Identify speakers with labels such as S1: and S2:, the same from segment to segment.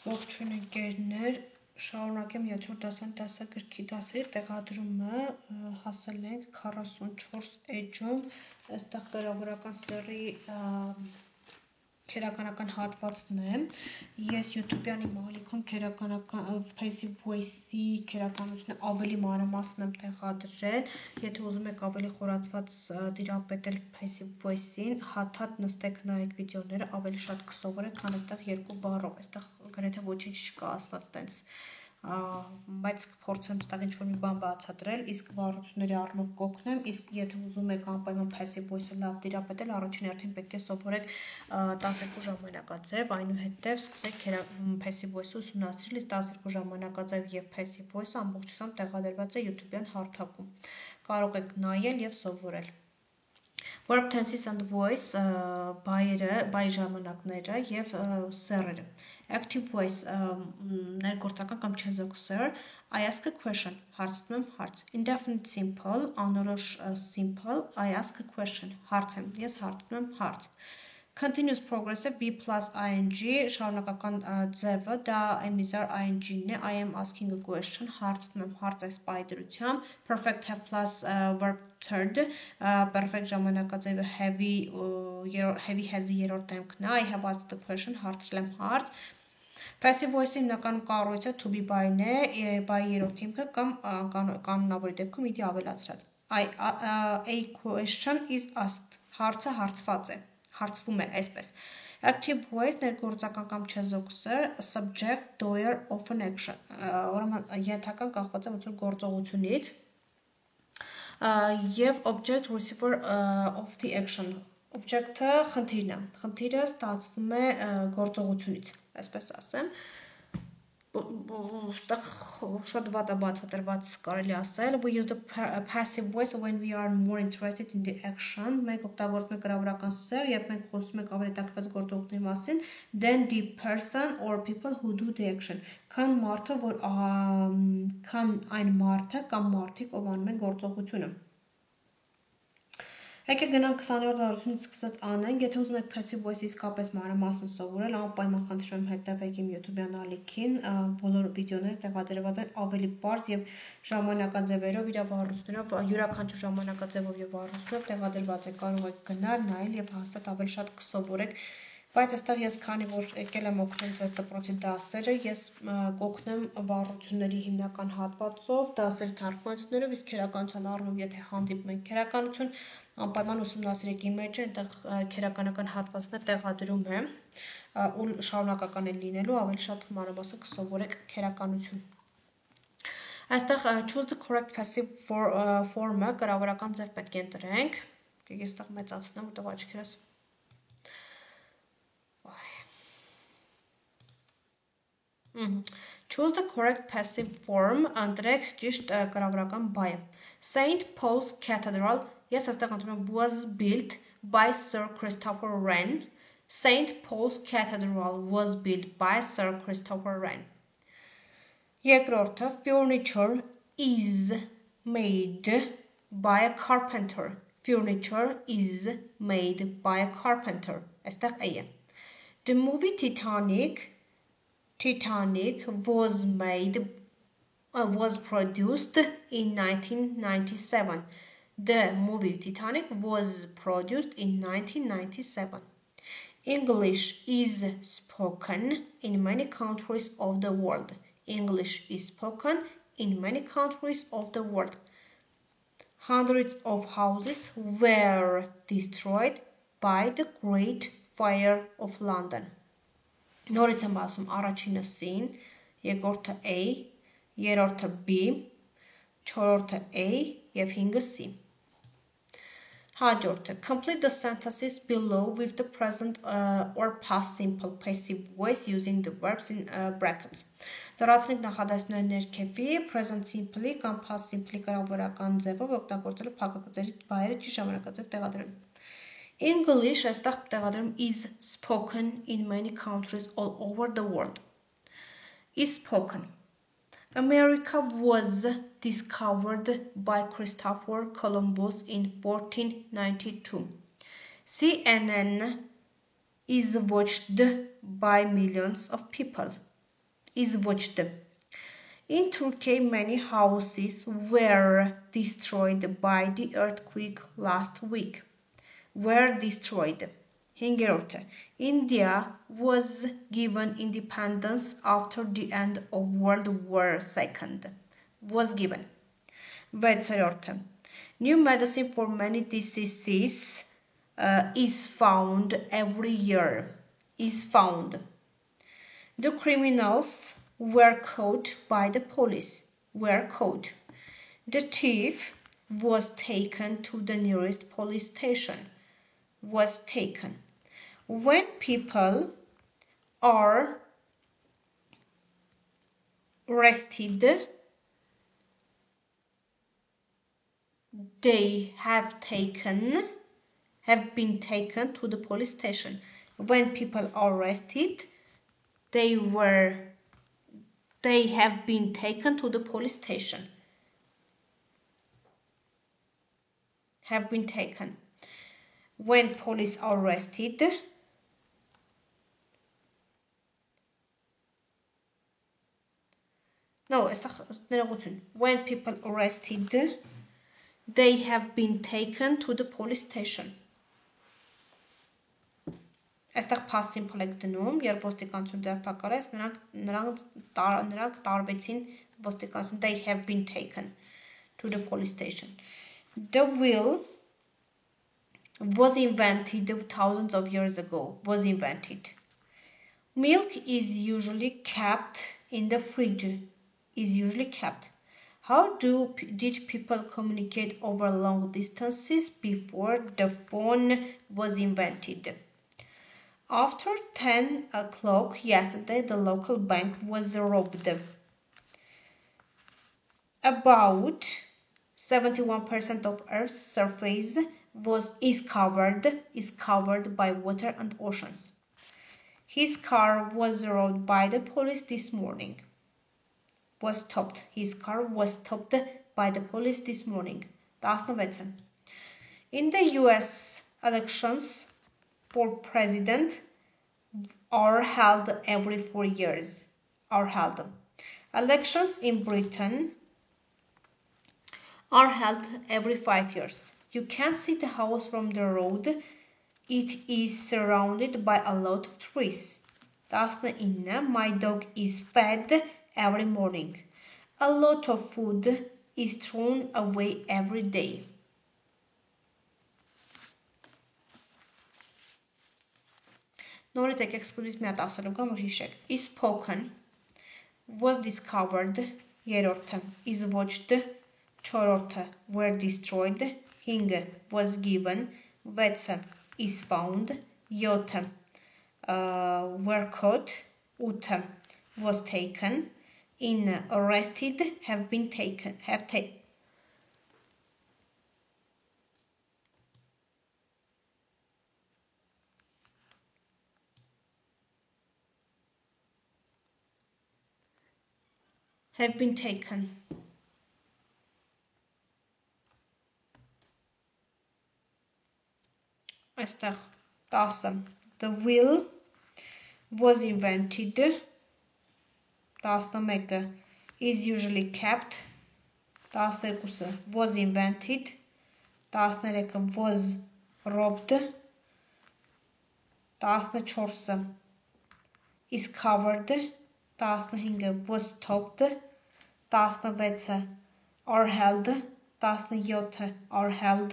S1: Ողջույն ընկերներ, շարունակեմ 7-րդ դասարանի դասագրքի դասերի տեղադրումը, հասել ենք 44 էջում, այստեղ կրավորական սեռի քերականական հատվածն է, ես YouTube-յանի մալիքում passive voice-ի քերականությունը ավելի մանրամասն եմ տեղադրել, եթե ուզում եք ավելի խորացված տիրապետել passive voice-ին, հաթաթ նստեք նայեք վիդեոները, ավելի շատ կսովորեք, քան այստեղ երկու բառով, այստեղ գրեթե ոչինչ չկա ասված տենց, բայց փորձեմ այստեղ ինչ-որ մի բան բացատրել, իսկ վառությունների առումով կօգնեմ, իսկ եթե ուզում եք անպայման passive voice-ը լավ տիրապետել, առաջին հերթին պետք է սովորեք 12 ժամանակաձև, այնուհետև սկսեք passive voice-ը ուսումնասիրել, իսկ 12 ժամանակաձև եւ passive voice-ը ամբողջությամբ տեղադրված է YouTube-յան հարթակում, կարող եք նայել եւ սովորել։ Verb tenses and voice բայ ժամանակները եւ սեռերը։ Active voice ներգործական կամ չեզոք սեռ, I ask a question, հարցնում եմ հարց։ Indefinite simple, անորոշ simple, I ask a question, հարց եմ, ես հարցնում եմ հարց։ Continuous progressive B plus ing, շարունակական ձևը, դա emizar ing-ն է, I am asking a question, հարցնում եմ հարց այս պայդրությամբ, perfect have plus verb third, perfect ժամանակաձևը heavy has-ի երրորդ դեմքն է, I have asked the question, հարցրել եմ հարց, passive voice-ի հիմնականում կառույցը to be by-ն է, by-ի երրորդ դեմքը կամ կանոնավորի դեպքում իդի ավելացրած, a question is asked, հարցը հարցված է, հարցվում է այսպես, active voice ներգործական կամ չեզոք սեռ, subject, doer of an action, ուրեմն ենթական կախված է ոնց որ գործողությունից, եւ object receiver of the action, object-ը խնդիրն է, խնդիրը ստացվում է գործողությունից, այսպես ասեմ, այստեղ շատ վատ է բացատրված կարելի ասել, we use the passive voice when we are more interested in the action, մենք օգտագործում ենք կրավորական սեռ, երբ մենք խոսում ենք ավելի հետաքրքրված գործողությունների մասին, then the person or people who do the action, քան այն մարդը կամ մարդիկ, ով անում են գործողությունը։ Եկեք գնանք 20-րդ վարությունից սկսած անենք, եթե ուզում եք passive voice-ը իսկապես մանրամասն սովորել, անպայման խնդրում եմ հետևեք իմ YouTube-յան ալիքին, բոլոր վիդեոները տեղադրված են ավելի պարզ եւ ժամանակաձևերով, իր վառություններով, յուրաքանչյուր ժամանակաձևով եւ վառությունով տեղադրված է, կարող եք գնալ, նայել եւ հաստատ ավելի շատ կսովորեք, բայց այստեղ ես քանի որ եկել եմ օգնել ձեզ դպրոցի դասերը, ես կօգնեմ վառությունների հիմնական հատվածով, դասերի թարգմանություններով, իսկ քերականության առումով եթե հանդիպում եք քերականություն, անպայման ուսումնասիրեք իմեջը, այնտեղ քերականական հատվածներ տեղադրում եմ, ու շարունակական է լինելու, ավելի շատ մանրամասն կսովորեք քերականություն։ Այստեղ choose the correct passive form-ը կրավորական ձև պետք է ընտրենք, ես այստեղ մեծացնեմ, որտեղ աչքերս Choose the correct passive form, ընտրեք ճիշտ կրավորական բայը։ St. Paul's Cathedral, ես այստեղ ընտրում եմ was built by Sir Christopher Wren. St. Paul's Cathedral was built by Sir Christopher Wren. Երկրորդը furniture is made by a carpenter. Furniture is made by a carpenter. Այստեղ A է։ The movie Titanic was produced in 1997. The movie Titanic was produced in 1997. English is spoken in many countries of the world. English is spoken in many countries of the world. Hundreds of houses were destroyed by the Great Fire of London. Նորից եմ ասում առաջինը C-ն, երկրորդը A, երրորդը B, չորրորդը A եւ 5-ը C։ Հաջորդը complete the sentences below with the present or past simple passive voice using the verbs in brackets։ Լրացնենք նախադասությունների ներքևի present simple-ի կամ past simple-ի կրավորական ձևով օգտագործելով փակագծերի բայերը ճիշտ ժամանակաձև տեղադրել։ English այստեղ տեղադրում is spoken in many countries all over the world. Is spoken. America was discovered by Christopher Columbus in 1492. CNN is watched by millions of people. Is watched. In Turkey, many houses were destroyed by the earthquake last week. Were destroyed. Հինգերորդը. India was given independence after the end of World War II. Was given. 6. New medicine for many diseases is found every year. Is found. The criminals were caught by the police. Were caught. The thief was taken to the nearest police station. Was taken. When people are arrested, they have been taken to the police station. When people are arrested, they have been taken to the police station. Have been taken. When police are arrested, no, when people arrested, they have been taken to the police station. Այստեղ past simple եք դնում, երբ ոստիկանություն ձերբակալեց, նրանք տարվեցին ոստիկանություն, they have been taken to the police station. The wheel was invented thousands of years ago. Was invented. Milk is usually kept in the fridge. Is usually kept. How did people communicate over long distances before the phone was invented? After 10 o'clock yesterday, the local bank was robbed. About 71% of Earth's surface is covered by water and oceans. His car was robbed by the police this morning. Was stopped. His car was stopped by the police this morning. 16. In the US, elections for president are held every 4 years. Are held. Elections in Britain are held every 5 years. You can't see the house from the road. It is surrounded by a lot of trees. 19. My dog is fed every morning. A lot of food is thrown away every day. Նորից եկեք սկզբից մի հատ ասելու կամ որ հիշեք. Is spoken, was discovered, երրորդը, is watched, չորրորդը, were destroyed, 5 was given, 6 is found, 7 were caught, 8 was taken, 9 arrested, have been taken, have been taken. Այստեղ 10. The wheel was invented. 11. Is usually kept. 12. Was invented. 13. Was robbed. 14. Is covered. 15 was stopped, 16 are held, 17 are held,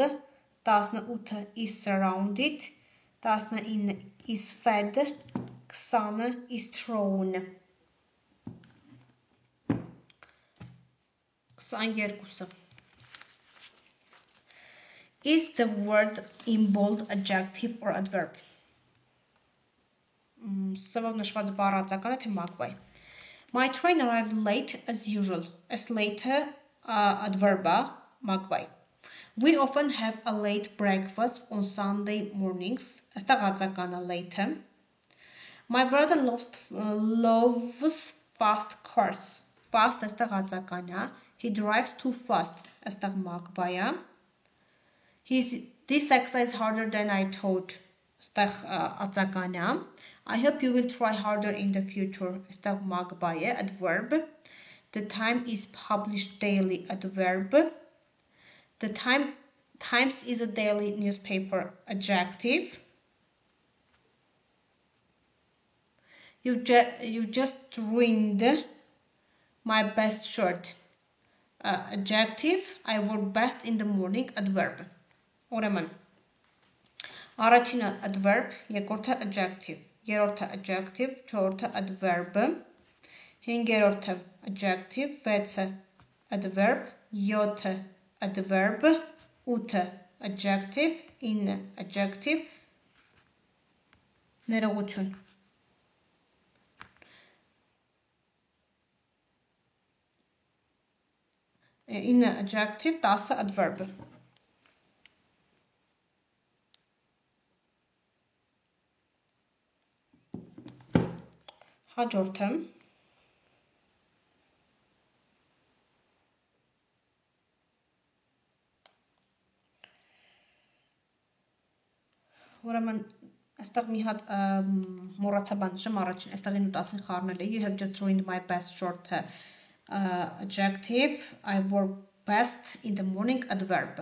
S1: 18 is surrounded, 19 is fed, 20 is thrown. 22. Is the word in bold adjective or adverb? Սվով նշված բառացականը թե մակվայ. My train arrived late as usual. As later adverb մակվայ. We often have a late breakfast on Sunday mornings. Այստեղ ածականը late. My brother loves fast cars. Fast այստեղ ածականը. He drives too fast. Այստեղ մակվայ. This exercise is harder than I thought. Այստեղ ածականը. I hope you will try harder in the future. Այստեղ մագբայ է, adverb. The Time is published daily, adverb. The Times is a daily newspaper, adjective. You just ruined my best shirt, adjective. I work best in the morning, adverb. Ուրեմն առաջինը adverb, երկրորդը adjective, երրորդը adjective, չորրորդը adverb, հինգերորդը adjective, վեցը adverb, յոթը adverb, ութը adjective, ինը adjective, ներողություն։ 9 adjective, 10 adverb։ Հաջորդը ուրեմն այստեղ մի հատ մոռացա բան նշեմ առաջին այստեղին ու 10-ին խառնել էի you have just ruined my best shirt adjective I work best in the morning adverb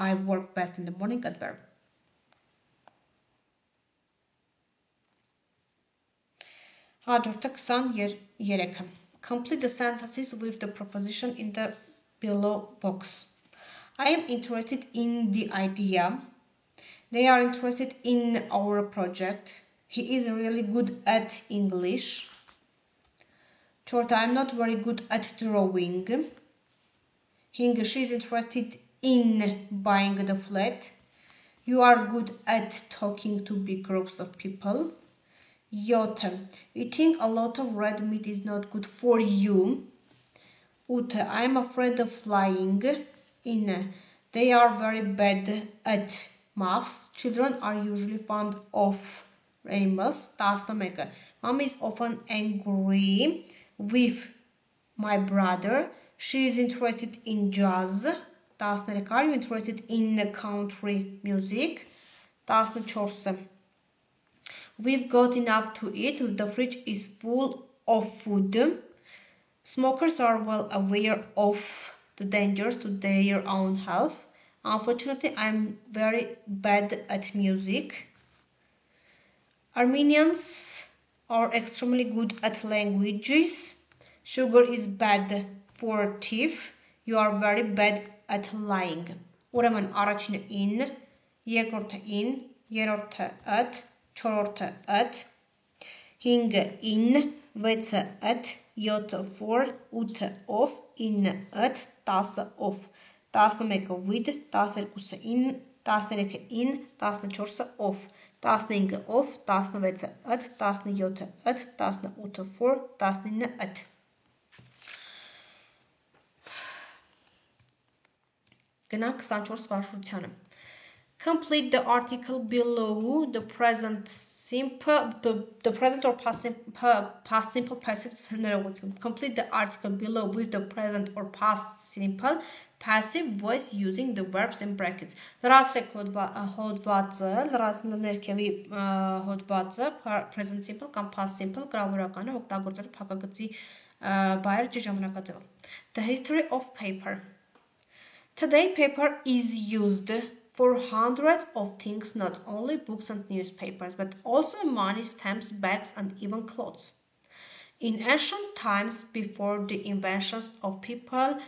S1: I work best in the morning adverb Հաջորդը 23-ը Complete the sentences with the proposition in the below box I am interested in the idea They are interested in our project. He is really good at English. Short, I am not very good at drawing. Hing, she is interested in buying the flat. You are good at talking to big groups of people. Yot, eating a lot of red meat is not good for you. Ut, I am afraid of flying. In, they are very bad at maths. Children are usually fond of animals. 11. Mom is often angry with my brother. She is interested in jazz. 13. Are you interested in country music? 14. We've got enough to eat. The fridge is full of food. Smokers are well aware of the dangers to their own health. Unfortunately, I'm very bad at music. Armenians are extremely good at languages. Sugar is bad for teeth. You are very bad at lying. Ուրեմն առաջինը in, երկրորդը in, երրորդը at, չորրորդը at, հինգը in, վեցը at, յոթը for, ութը of, ինը at, 10 of. 11-ը with, 12-ը in, 13-ը in, 14-ը off, 15-ը off, 16-ը at, 17-ը at, 18-ը for, 19-ը at. Գնանք 24 վարժությանը. Complete the article below the present or past simple passive. Complete the article below with the present or past simple passive voice using the verbs in brackets. Լրացրեք հոդվածը, լրացնելու ներքևի հոդվածը present simple կամ past simple գրավորականը օգտագործել փակագծի բայերը ճիշտ ժամանակաձևով. The history of paper. Today paper is used for hundreds of things, not only books and newspapers, but also money, stamps, bags, and even clothes. In ancient times, before the inventions of paper,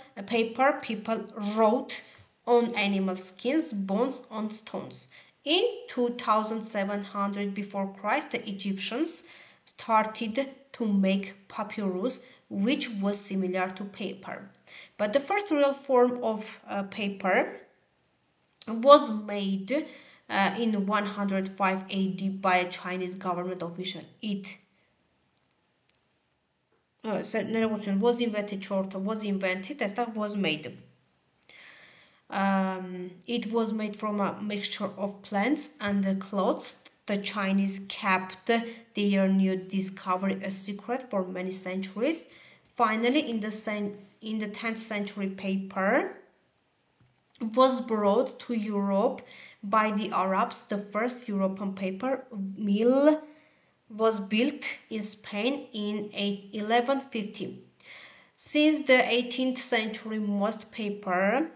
S1: people wrote on animal skins, bones, on stones. In 2700 before Christ, the Egyptians started to make papyrus, which was similar to paper. But the first real form of paper was made in 105 AD by a Chinese government official. It was invented, այստեղ was made. It was made from a mixture of plants and clothes. The Chinese kept their new discovery a secret for many centuries. Finally, in the 10th century, paper was brought to Europe by the Arabs. The first European paper mill was built in Spain in 1150. Since the 18th century, most paper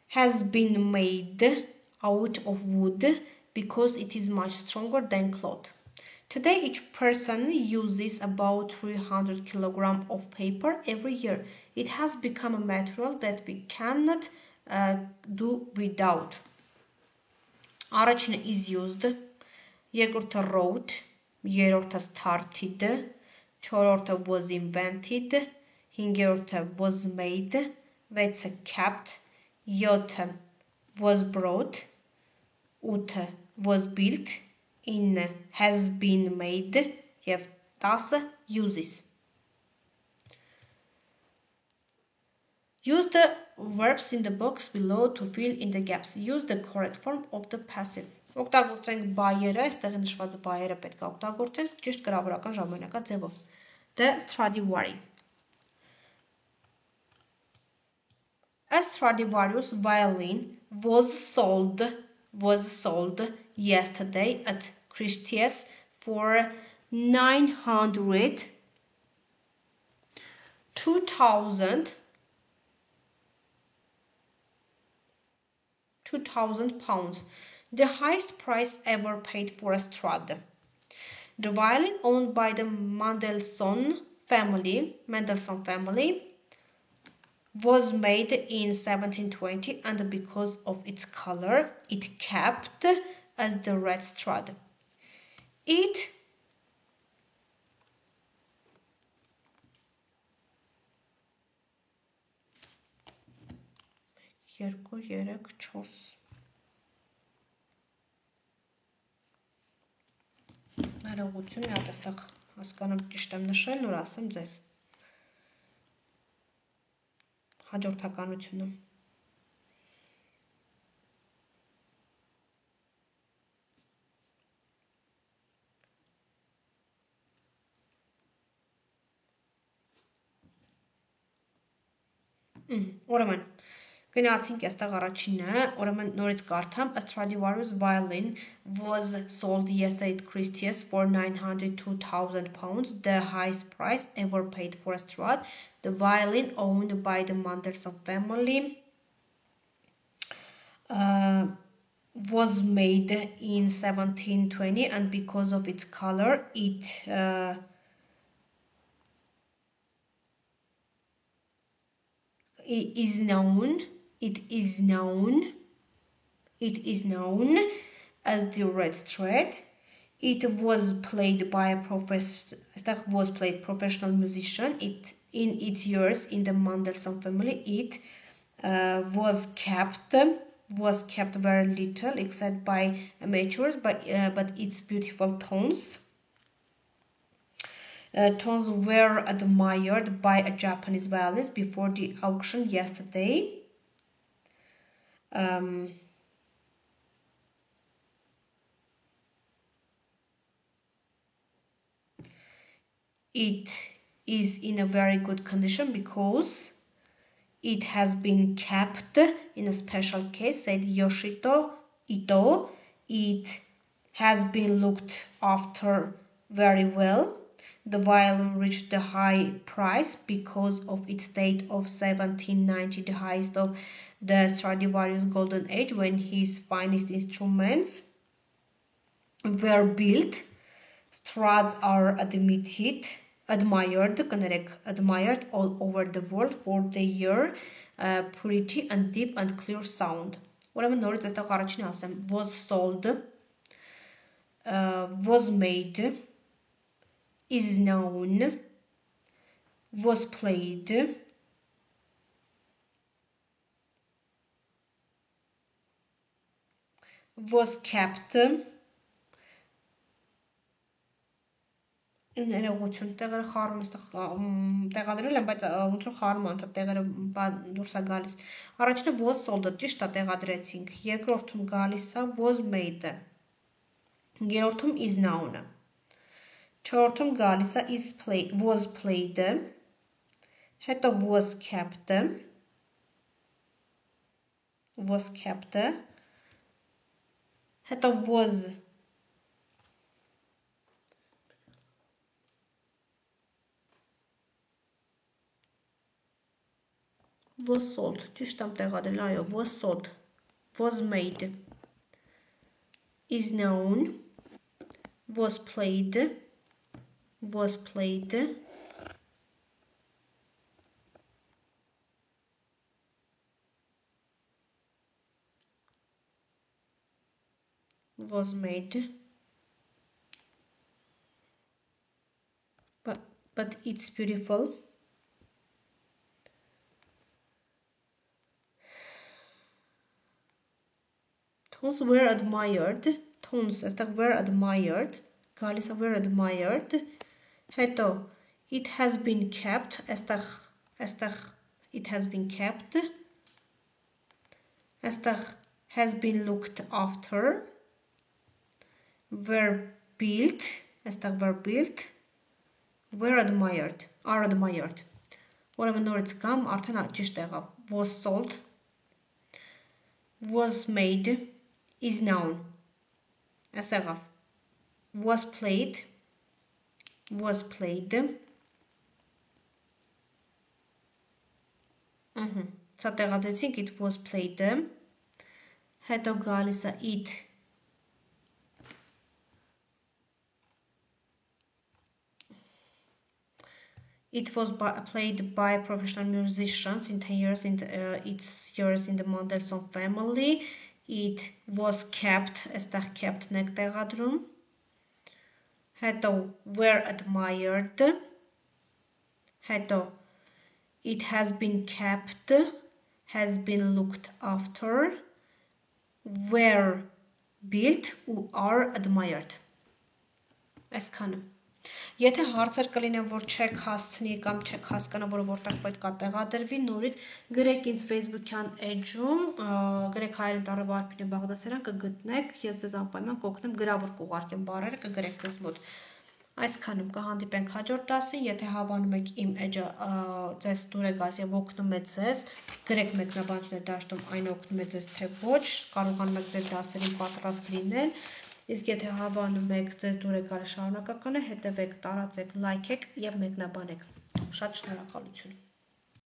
S1: has been made out of wood because it is much stronger than cloth. Today, each person uses about 300 kilograms of paper every year. It has become a material that we cannot do without. Առաջինը is used, երկրորդը wrote, երրորդը started, չորրորդը was invented, հինգերորդը was made, վեցը kept, 7 was brought, 8 was built, 9 has been made, եւ 10 uses. Use the verbs in the box below to fill in the gaps. Use the correct form of the passive. Օգտագործենք բայերը, այստեղ նշված բայերը պետք է օգտագործենք ճիշտ գրավորական ժամանակաձևով. The Stradivarius. A Stradivarius violin was sold yesterday at Christie's for 900, 2,000 pounds, the highest price ever paid for a Strad. The violin, owned by the Mendelssohn family, was made in 1720, and because of its color, it kept as the red Strad. It Ներողություն, մի հատ այստեղ հասկանում ճիշտ եմ նշել, նոր ասեմ ձեզ։ Հաջորդականությունը։ Ուրեմն գնացինք այստեղ առաջինը, ուրեմն նորից կարդամ, a Stradivarius violin was sold yesterday at Christie's for 902,000 pounds, the highest price ever paid for a Strad. The violin, owned by the Mendelssohn family, was made in 1720, and because of its color, it is known as the red Strad. It was played by a professional musician. In its years in the Mendelssohn family, it was kept very little, except by amateurs, but its beautiful tones were admired by a Japanese violinist before the auction yesterday. It is in a very good condition because it has been kept in a special case, said Yoshito Ito. It has been looked after very well. The violin reached the high price because of its date of 1790, the highest of the Stradivarius golden age, when his finest instruments were built. Strads are admired all over the world for their purity and deep and clear sound. Ուրեմն նորից այդտեղ առաջինը ասեմ, was sold, was made, is known, was played, was kept, ներողություն, տեղերը խառնում եմ, տեղադրել եմ, բայց ոնց որ խառնում եմ, տեղերը դուրս է գալիս։ Առաջինը was sold, ճիշտ է, տեղադրեցինք։ Երկրորդում գալիս է was made, երրորդում is known, չորրորդում գալիս է was played, հետո was kept, հետո was Was sold, ճիշտ եմ տեղադրել, այո, was sold, was made, is known, was played, was played, was made, but it's beautiful, tones were admired, tones այստեղ were admired, գալիս է were admired, հետո it has been kept, այստեղ it has been kept, այստեղ has been looked after, were built, այստեղ were built, were admired, are admired, որևէ նորից կամ արդեն ճիշտ եղավ, was sold, was made, is known, այստեղ was played, սա տեղադրեցինք it was played, հետո գալիս է it was played by professional musicians in 10 years in its years in the Mendelssohn family. It was kept, այստեղ kept-ն եք տեղադրում, հետո were admired, հետո it has been kept, has been looked after, were built ու are admired. Այսքանը. Եթե հարցեր կլինեն, որ չեք հասցնի կամ չեք հասկանա, որ որտեղ պետք է տեղադրվի, նորից գրեք ինձ Facebook-յան էջում, գրեք հայերեն տառով Արփինե Բաղդասարյան կգտնեք, ես ձեզ անպայման կօգնեմ գրավոր կուղարկեմ բառերը, կգրեք ձեզ մոտ։ Այսքանում կհանդիպենք հաջորդ դասին, եթե հավանում եք իմ էջը ձեզ դուր է գալիս եւ օգնում է ձեզ, գրեք մեկնաբանությունների դաշտում այն օգնում է ձեզ թե ոչ, կարողանում եք ձեր դասերին պատրաստ լինել։ Իսկ եթե հավանում եք ձեզ դուր է գալիս շարունակականը, հետևեք, տարածեք, լայքեք եւ մեկնաբանեք։ Շատ շնորհակալություն։